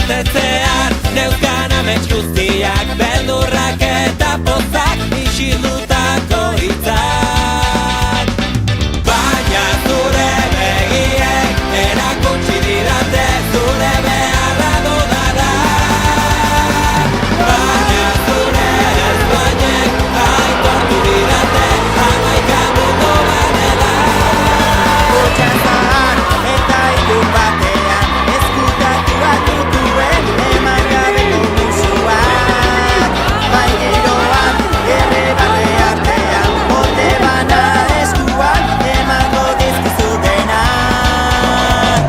betetzean neuzkan amets guztiak, beldurrak eta pozak, isildutako hitzak. Baina zure begiek erakutsi didate zure beharra dudala. Baina zure ezbainek aitortu didate hamaika mundu badela. Kutxazahar eta ilun batean ezkutatuak dituen eman gabeko musuak. Bai geroan errebarre artean bote bana eskuan emango dizkizu denak.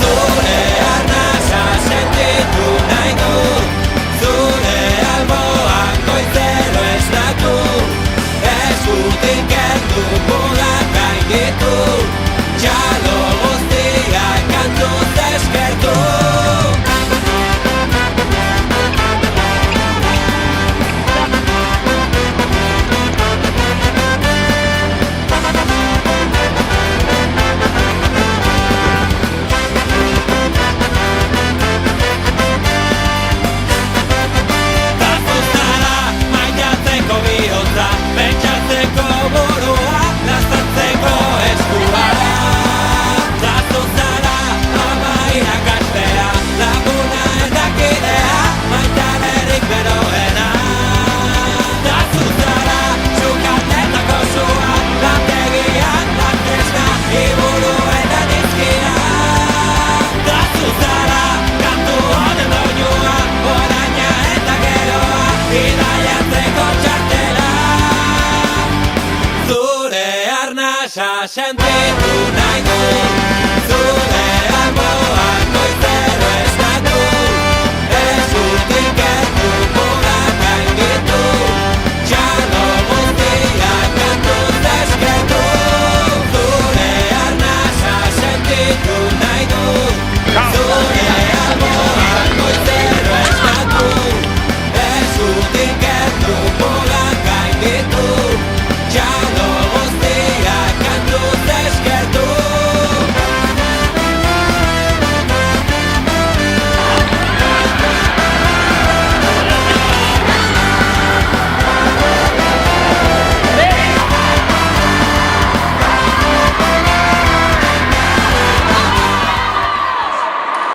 Zure arnasa sentitu nahi dut, zure alboak goizero esnatu, eskutik kendu mugak gainditu, txalo guztiak kantuz eskertu. Zazuzara maitatzeko bihotza, pentsatzeko burua, lastatzeko eskua. Zazuzara ama irakastea, laguna eta kidea, maitarerik beroena. Zazuzara sukaldeetako sua, lantegian lantesna, iburuetan izkia. Zazuzara kantu honen doinua, oraina eta geroa, bidaiatzeko txartela. Zure arnasa sentitu